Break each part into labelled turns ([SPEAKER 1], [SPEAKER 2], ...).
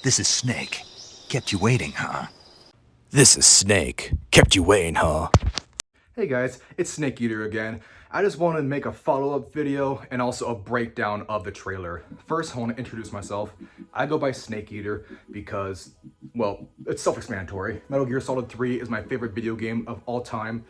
[SPEAKER 1] This is Snake. Kept you waiting, huh?
[SPEAKER 2] This is Snake. Kept you waiting, huh?
[SPEAKER 3] Hey guys, it's Snake Eater again. I just wanted to make a follow-up video and also a breakdown of the trailer. First, I want to introduce myself. I go by Snake Eater because, well, it's self-explanatory. Metal Gear Solid 3 is my favorite video game of all time.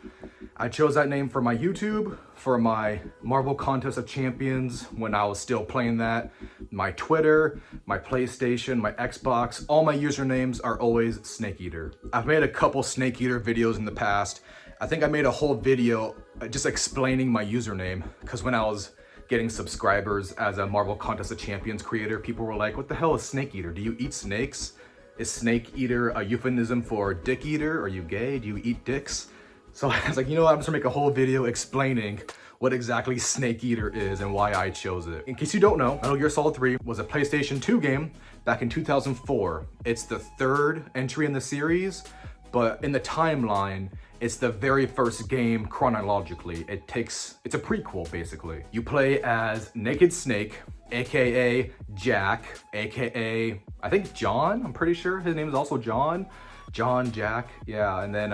[SPEAKER 3] I chose that name for my YouTube, for my Marvel Contest of Champions when I was still playing that, my Twitter, my PlayStation, my Xbox. All my usernames are always Snake Eater. I've made a couple Snake Eater videos in the past. I think I made a whole video just explaining my username, because when I was getting subscribers as a Marvel Contest of Champions creator, people were like, what the hell is Snake Eater? Do you eat snakes? Is Snake Eater a euphemism for dick eater? Are you gay? Do you eat dicks? So I was like, you know what, I'm just gonna make a whole video explaining what exactly Snake Eater is and why I chose it. In case you don't know, Metal Gear Solid 3 was a PlayStation 2 game back in 2004. It's the third entry in the series, but in the timeline, it's the very first game chronologically. It's a prequel basically. You play as Naked Snake, AKA Jack, AKA, I think John, I'm pretty sure his name is also John. John, Jack, yeah, and then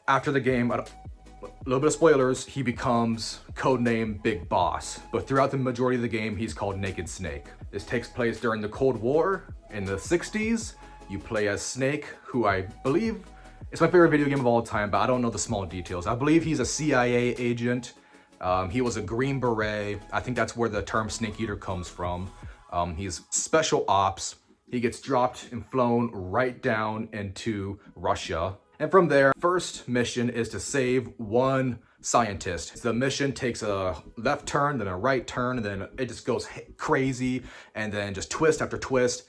[SPEAKER 3] after the game, a little bit of spoilers, he becomes codename Big Boss. But throughout the majority of the game, he's called Naked Snake. This takes place during the Cold War in the 60s. You play as Snake, who I believe, it's my favorite video game of all time, but I don't know the small details. I believe he's a CIA agent. He was a Green Beret. I think that's where the term Snake Eater comes from. He's special ops. He gets dropped and flown right down into Russia. And from there, first mission is to save one scientist. The mission takes a left turn, then a right turn, and then it just goes crazy, and then just twist after twist.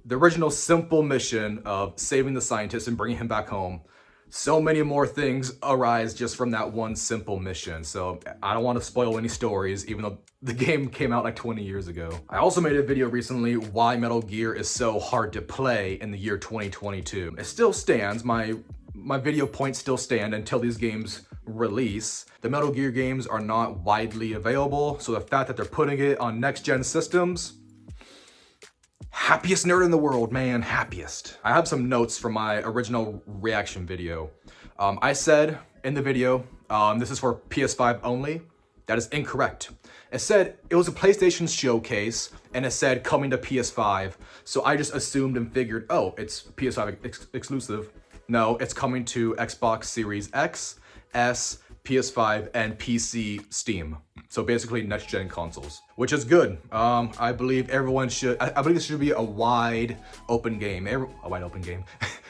[SPEAKER 3] The original simple mission of saving the scientist and bringing him back home. So many more things arise just from that one simple mission. So I don't want to spoil any stories, even though the game came out like 20 years ago. I also made a video recently why Metal Gear is so hard to play in the year 2022. It still stands. My video points still stand until these games release. The Metal Gear games are not widely available, so the fact that they're putting it on next-gen systems, happiest nerd in the world, man, happiest. I have some notes from my original reaction video. I said in the video, this is for PS5 only. That is incorrect. It said it was a PlayStation showcase, and it said coming to PS5. So I just assumed and figured, oh, it's PS5 exclusive. No, it's coming to Xbox Series X, S, PS5, and PC Steam. So basically next-gen consoles, which is good. I believe everyone should, I believe this should be a wide open game.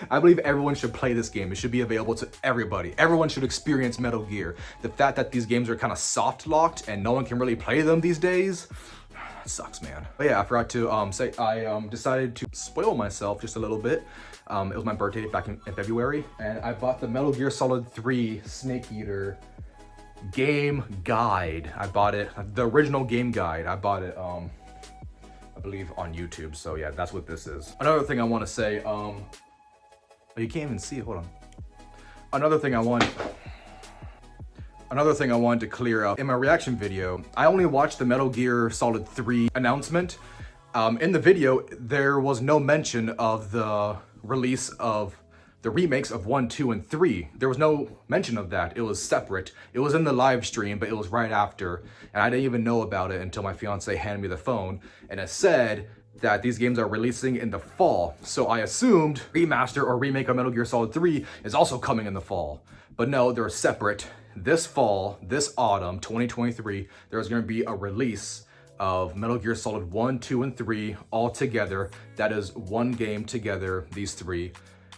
[SPEAKER 3] I believe everyone should play this game. It should be available to everybody. Everyone should experience Metal Gear. The fact that these games are kind of soft-locked and no one can really play them these days, sucks, man. But yeah, I forgot to say, I decided to spoil myself just a little bit. It was my birthday back in February, and I bought the Metal Gear Solid 3 Snake Eater game guide. I bought it, the original game guide. I bought it, I believe on YouTube. So yeah, that's what this is. Another thing I want to say, oh, you can't even see it, hold on. Another thing I wanted to clear up in my reaction video, I only watched the Metal Gear Solid 3 announcement. In the video, there was no mention of the release of the remakes of 1, 2, and 3. There was no mention of that. It was separate. It was in the live stream, but it was right after. And I didn't even know about it until my fiance handed me the phone. And it said that these games are releasing in the fall. So I assumed Remaster or Remake of Metal Gear Solid 3 is also coming in the fall. But no, they're separate. This fall, this autumn, 2023, there's going to be a release of Metal Gear Solid 1, 2, and 3 all together. That is one game together, these three.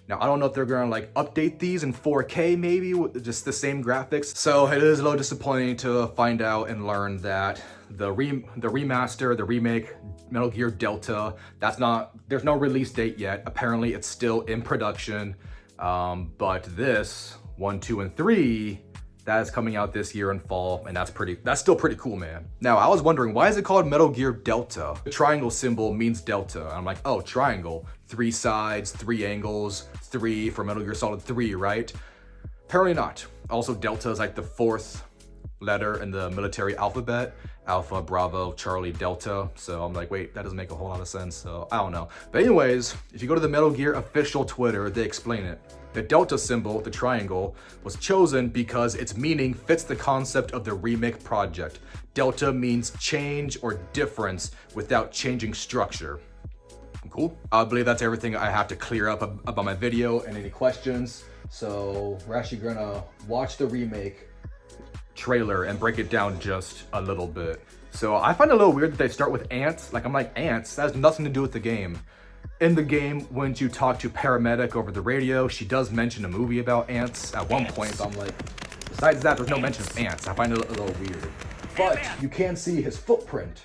[SPEAKER 3] Now, I don't know if they're gonna like update these in 4K maybe, with just the same graphics. So it is a little disappointing to find out and learn that the remaster, the remake, Metal Gear Delta, there's no release date yet. Apparently it's still in production. But this, 1, 2, and 3, that is coming out this year in fall, and that's still pretty cool, man. Now, I was wondering, why is it called Metal Gear Delta? The triangle symbol means Delta. I'm like, oh, triangle. 3 sides, 3 angles, 3 for Metal Gear Solid 3, right? Apparently not. Also, Delta is like the 4th letter in the military alphabet, Alpha, Bravo, Charlie, Delta. So I'm like, wait, that doesn't make a whole lot of sense. So I don't know. But anyways, if you go to the Metal Gear official Twitter, they explain it. The Delta symbol, the triangle, was chosen because its meaning fits the concept of the Remake project. Delta means change or difference without changing structure. Cool. I believe that's everything I have to clear up about my video and any questions. So we're actually gonna watch the Remake trailer and break it down just a little bit. So I find it a little weird that they start with ants. Like, I'm like, ants? That has nothing to do with the game. In the game, when you talk to paramedic over the radio, she does mention a movie about ants at one point. So I'm like, besides that, there's no mention of ants. I find it a little weird. But you can see his footprint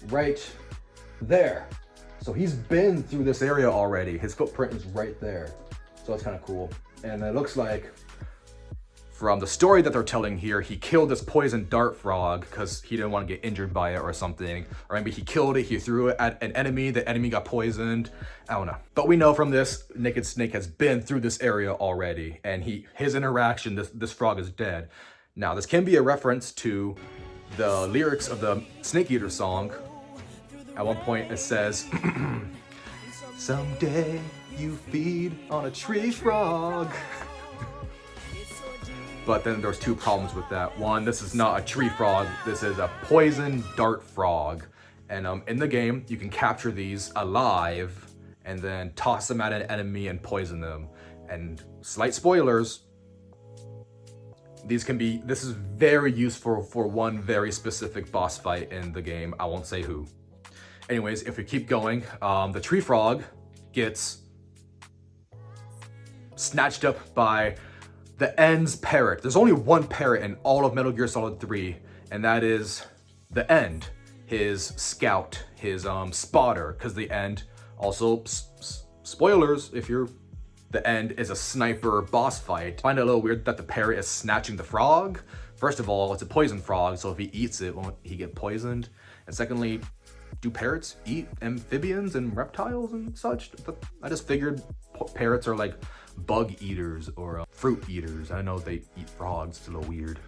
[SPEAKER 3] right there. So he's been through this area already. His footprint is right there. So that's kind of cool. And it looks like, from the story that they're telling here, he killed this poison dart frog because he didn't want to get injured by it or something. Or maybe he killed it, he threw it at an enemy, the enemy got poisoned. I don't know. But we know from this, Naked Snake has been through this area already. And his interaction, this frog is dead. Now, this can be a reference to the lyrics of the Snake Eater song. At one point it says, someday you feed on a tree frog. But then there's two problems with that. One, this is not a tree frog, this is a poison dart frog. And in the game, you can capture these alive and then toss them at an enemy and poison them. And slight spoilers, this is very useful for one very specific boss fight in the game. I won't say who. Anyways, if we keep going, the tree frog gets snatched up by the End's parrot. There's only one parrot in all of Metal Gear Solid 3, and that is the End, his scout, his spotter, because the End also, spoilers, the End is a sniper boss fight. I find it a little weird that the parrot is snatching the frog. First of all, it's a poison frog, so if he eats it, won't he get poisoned? And secondly, do parrots eat amphibians and reptiles and such? I just figured parrots are like bug eaters or fruit eaters. I know they eat frogs. It's a little weird.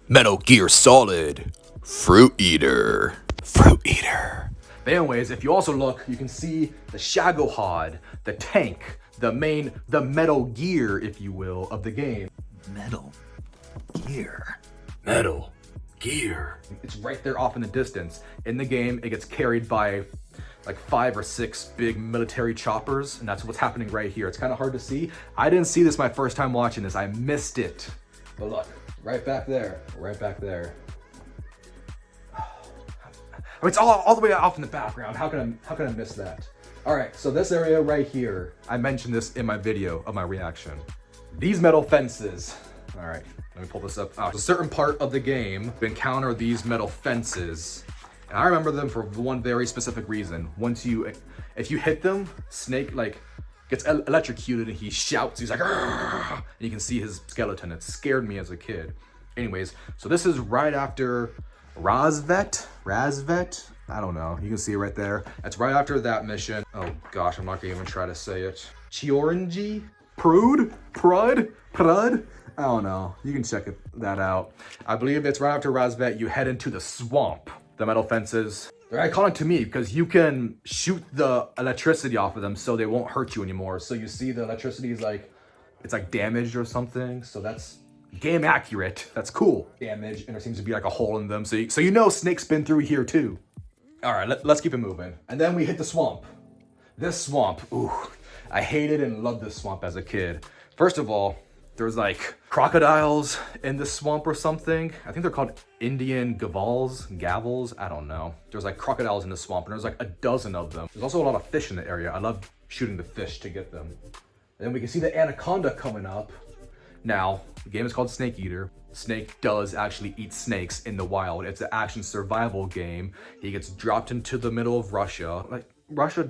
[SPEAKER 2] Metal Gear Solid. Fruit Eater. Fruit Eater.
[SPEAKER 3] But anyways, if you also look, you can see the Shagohod, the tank, the Metal Gear, if you will, of the game.
[SPEAKER 1] Metal Gear.
[SPEAKER 2] Metal Gear.
[SPEAKER 3] It's right there off in the distance. In the game, it gets carried by like 5 or 6 big military choppers, and that's what's happening right here. It's kind of hard to see. I didn't see this my first time watching this. I missed it. But look, right back there, right back there. I mean, it's all the way off in the background. How can I miss that? All right, so this area right here, I mentioned this in my video of my reaction. These metal fences. All right, let me pull this up. A certain part of the game, you encounter these metal fences. And I remember them for one very specific reason. If you hit them, Snake like gets electrocuted and he shouts. He's like, "Argh!" And you can see his skeleton. It scared me as a kid. Anyways, so this is right after Razvet. I don't know. You can see it right there. That's right after that mission. Oh gosh, I'm not gonna even try to say it. Chiorangi? Prud? I don't know. You can check that out. I believe it's right after Razvet. You head into the swamp. The metal fences, they're iconic to me because you can shoot the electricity off of them so they won't hurt you anymore. So you see the electricity is like, it's like damaged or something. So that's game accurate. That's cool. Damage, and there seems to be like a hole in them. So you know Snake's been through here too. All right, let's keep it moving. And then we hit the swamp. This swamp, ooh, I hated and loved this swamp as a kid. First of all, there's like crocodiles in the swamp or something. I think they're called Indian gavels, I don't know. There's like crocodiles in the swamp and there's like a dozen of them. There's also a lot of fish in the area. I love shooting the fish to get them. And then we can see the anaconda coming up. Now, the game is called Snake Eater. Snake does actually eat snakes in the wild. It's an action survival game. He gets dropped into the middle of Russia. Like,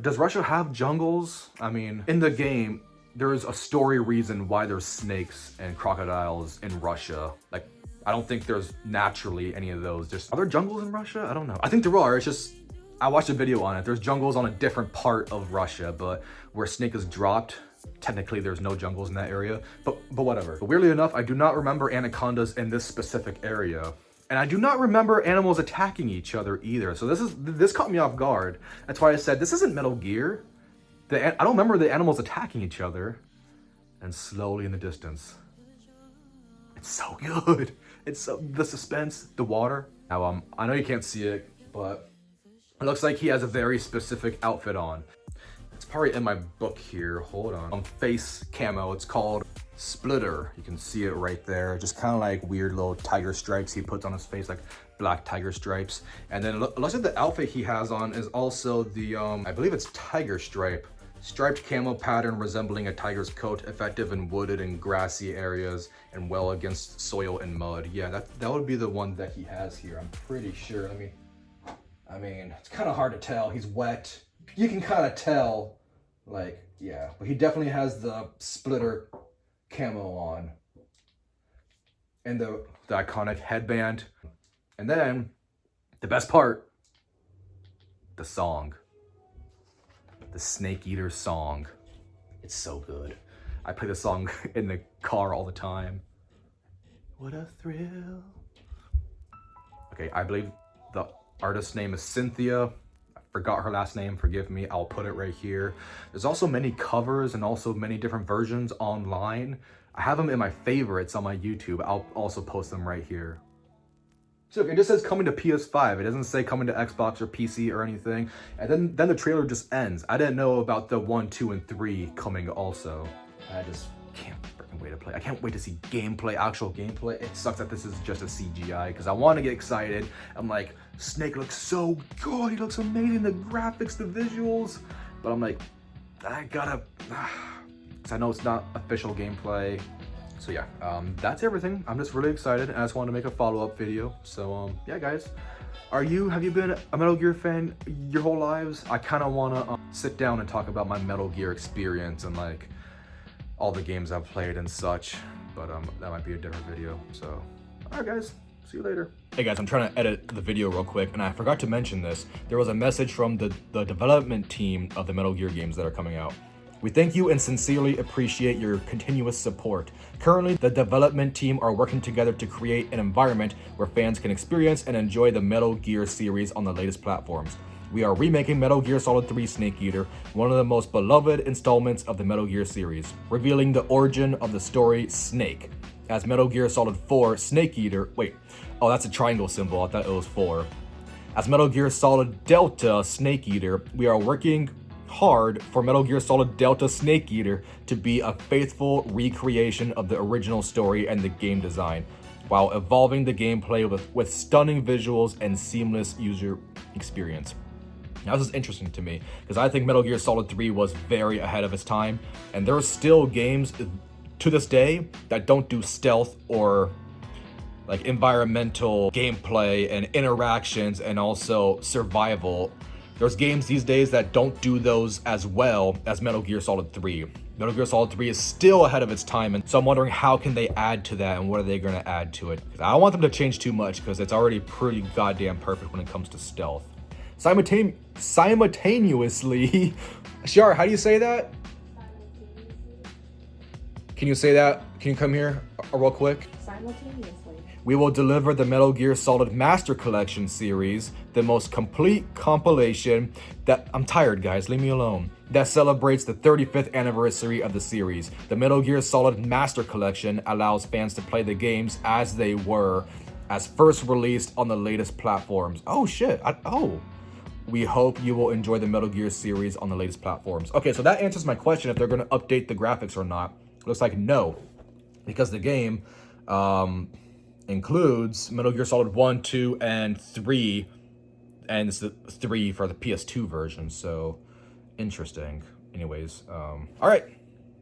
[SPEAKER 3] does Russia have jungles? I mean, in the game, there's a story reason why there's snakes and crocodiles in Russia. Like, I don't think there's naturally any of those. Are there jungles in Russia? I don't know. I think there are. It's just, I watched a video on it. There's jungles on a different part of Russia, but where Snake is dropped, technically there's no jungles in that area, but whatever. But weirdly enough, I do not remember anacondas in this specific area. And I do not remember animals attacking each other either. So this caught me off guard. That's why I said this isn't Metal Gear. I don't remember the animals attacking each other. And slowly in the distance, it's so good. It's so, the suspense, the water. Now I know you can't see it, but it looks like he has a very specific outfit on. It's probably in my book here. Hold on. Face camo. It's called Splitter. You can see it right there. Just kind of like weird little tiger stripes he puts on his face, like black tiger stripes. And then it looks like the outfit he has on is also the I believe it's tiger stripe. Striped camo pattern resembling a tiger's coat, effective in wooded and grassy areas and well against soil and mud. Yeah, that would be the one that he has here. I'm pretty sure. I mean, it's kind of hard to tell. He's wet. You can kind of tell, like, yeah, but he definitely has the Splitter camo on and the iconic headband. And then the best part, the song, the Snake Eater song. It's so good. I play the song in the car all the time. What a thrill. Okay, I believe the artist's name is Cynthia. I forgot her last name, forgive me. I'll put it right here. There's also many covers and also many different versions online. I have them in my favorites on my YouTube. I'll also post them right here. So it just says coming to PS5. It doesn't say coming to Xbox or PC or anything. And then the trailer just ends. I didn't know about the 1, 2, and 3 coming also. I just can't freaking wait to play. I can't wait to see gameplay, actual gameplay. It sucks that this is just a CGI because I want to get excited. I'm like, Snake looks so good. He looks amazing. The graphics, the visuals. But I'm like, I gotta, because I know it's not official gameplay. So yeah, that's everything. I'm just really excited. I just wanted to make a follow-up video. So yeah, guys, have you been a Metal Gear fan your whole lives? I kind of want to sit down and talk about my Metal Gear experience and like all the games I've played and such. But that might be a different video. So, all right, guys, see you later. Hey guys, I'm trying to edit the video real quick, and I forgot to mention this. There was a message from the development team of the Metal Gear games that are coming out. We thank you and sincerely appreciate your continuous support. Currently, the development team are working together to create an environment where fans can experience and enjoy the Metal Gear series on the latest platforms. We are remaking Metal Gear Solid 3 Snake Eater, one of the most beloved installments of the Metal Gear series, revealing the origin of the story Snake. As Metal Gear Solid 4 Snake Eater, wait, oh, that's a triangle symbol, I thought it was 4. As Metal Gear Solid Delta Snake Eater, we are working hard for Metal Gear Solid Delta Snake Eater to be a faithful recreation of the original story and the game design, while evolving the gameplay with stunning visuals and seamless user experience. Now this is interesting to me, because I think Metal Gear Solid 3 was very ahead of its time, and there are still games to this day that don't do stealth or like environmental gameplay and interactions and also survival. There's games these days that don't do those as well as Metal Gear Solid 3. Metal Gear Solid 3 is still ahead of its time, and so I'm wondering how can they add to that and what are they going to add to it? I don't want them to change too much because it's already pretty goddamn perfect when it comes to stealth. Simultaneously, Shar, how do you say that? Can you say that? Can you come here real quick?
[SPEAKER 4] Simultaneously.
[SPEAKER 3] We will deliver the Metal Gear Solid Master Collection series, the most complete compilation that, I'm tired guys, leave me alone, that celebrates the 35th anniversary of the series. The Metal Gear Solid Master Collection allows fans to play the games as they were, as first released on the latest platforms. Oh shit, we hope you will enjoy the Metal Gear series on the latest platforms. Okay, so that answers my question if they're gonna update the graphics or not. Looks like no, because the game, includes Metal Gear Solid 1, 2, and 3, and it's the 3 for the PS2 version, so interesting. Anyways, all right.